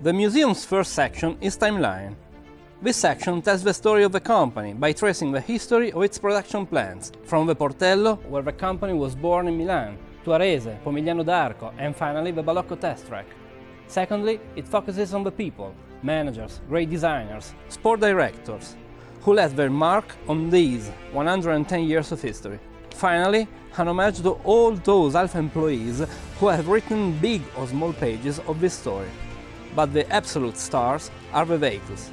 The museum's first section is Timeline. This section tells the story of the company by tracing the history of its production plants, from the Portello, where the company was born in Milan, to Arese, Pomigliano d'Arco, and finally the Balocco test track. Secondly, it focuses on the people, managers, great designers, sport directors, who left their mark on these 110 years of history. Finally, an homage to all those Alfa employees who have written big or small pages of this story. But the absolute stars are the vehicles.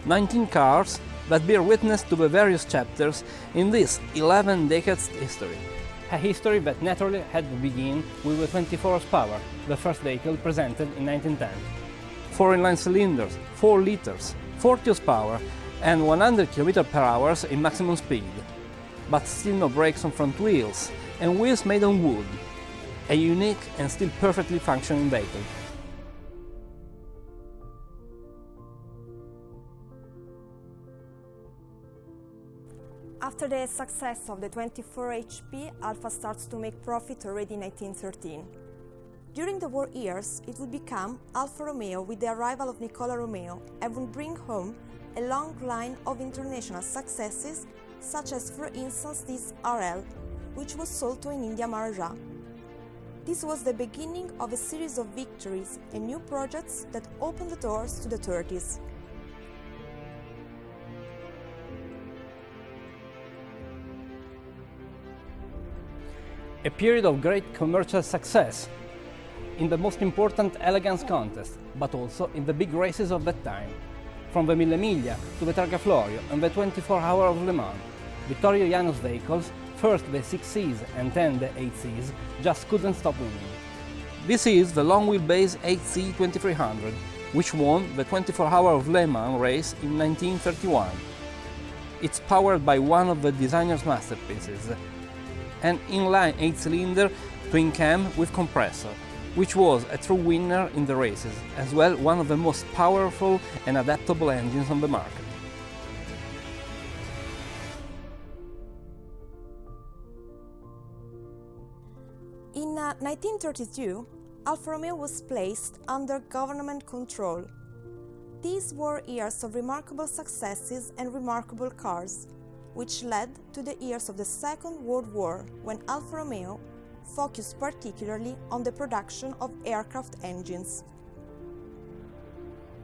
19 cars that bear witness to the various chapters in this 11 decades history. A history that naturally had to begin with the 24 horsepower, the first vehicle presented in 1910. 4 inline cylinders, 4 liters, 40 horsepower, and 100 km/h in maximum speed. But still no brakes on front wheels, and wheels made on wood. A unique and still perfectly functioning vehicle. After the success of the 24 HP, Alfa starts to make profit already in 1913. During the war years, it would become Alfa Romeo with the arrival of Nicola Romeo and would bring home a long line of international successes, such as, for instance, this RL, which was sold to an India Maharaja. This was the beginning of a series of victories and new projects that opened the doors to the 30s. A period of great commercial success in the most important elegance contest, but also in the big races of that time. From the Mille Miglia to the Targa Florio and the 24 Hour of Le Mans, Vittorio Jano's vehicles, first the 6Cs and then the 8Cs, just couldn't stop winning. This is the long wheelbase 8C 2300, which won the 24 Hour of Le Mans race in 1931. It's powered by one of the designer's masterpieces, an inline 8-cylinder twin cam with compressor, which was a true winner in the races, as well one of the most powerful and adaptable engines on the market. In 1932, Alfa Romeo was placed under government control. These were years of remarkable successes and remarkable cars, which led to the years of the Second World War, when Alfa Romeo focused particularly on the production of aircraft engines.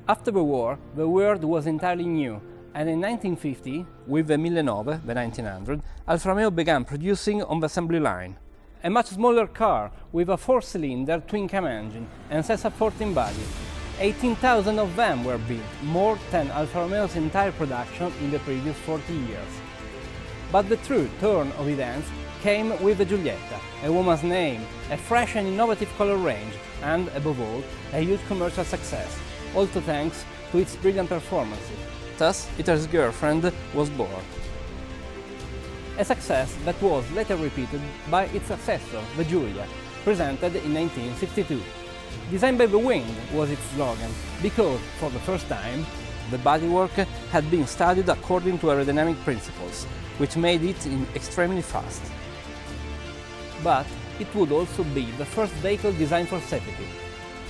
After the war, the world was entirely new, and in 1950, with the 1009, the 1900, Alfa Romeo began producing on the assembly line. A much smaller car with a 4-cylinder twin-cam engine and self-supporting body. 18,000 of them were built, more than Alfa Romeo's entire production in the previous 40 years. But the true turn of events came with the Giulietta, a woman's name, a fresh and innovative color range, and, above all, a huge commercial success, also thanks to its brilliant performances. Thus, Hitler's girlfriend was born. A success that was later repeated by its successor, the Giulia, presented in 1962. Designed by the wind was its slogan, because, for the first time, the bodywork had been studied according to aerodynamic principles, which made it extremely fast. But it would also be the first vehicle designed for safety.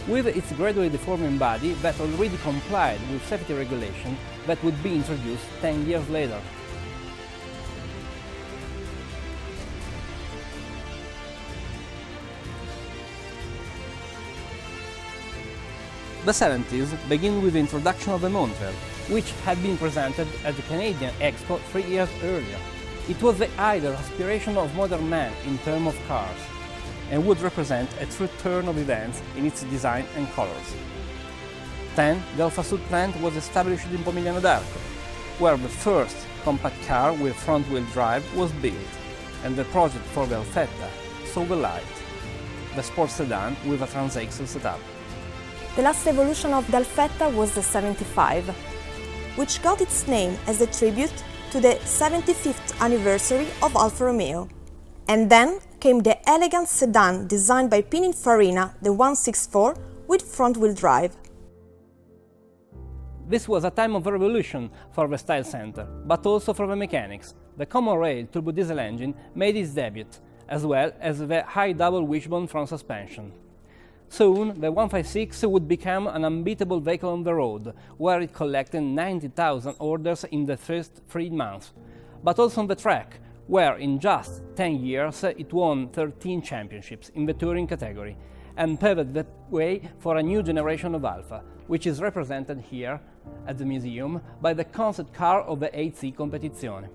With its gradually deforming body that already complied with safety regulations that would be introduced 10 years later. The 70s begin with the introduction of the Montreal, which had been presented at the Canadian Expo 3 years earlier. It was the ideal aspiration of modern man in terms of cars, and would represent a true turn of events in its design and colors. Then, the Alfa Sud plant was established in Pomigliano d'Arco, where the first compact car with front-wheel drive was built, and the project for the Alfetta saw the light, the sports sedan with a transaxle setup. The last evolution of the Alfetta was the 75, which got its name as a tribute to the 75th anniversary of Alfa Romeo. And then came the elegant sedan designed by Pininfarina, the 164, with front-wheel drive. This was a time of revolution for the style center, but also for the mechanics. The common rail turbo diesel engine made its debut, as well as the high double wishbone front suspension. Soon, the 156 would become an unbeatable vehicle on the road, where it collected 90,000 orders in the first 3 months, but also on the track, where in just 10 years it won 13 championships in the touring category, and paved the way for a new generation of Alfa, which is represented here at the museum by the concept car of the 8C Competizione.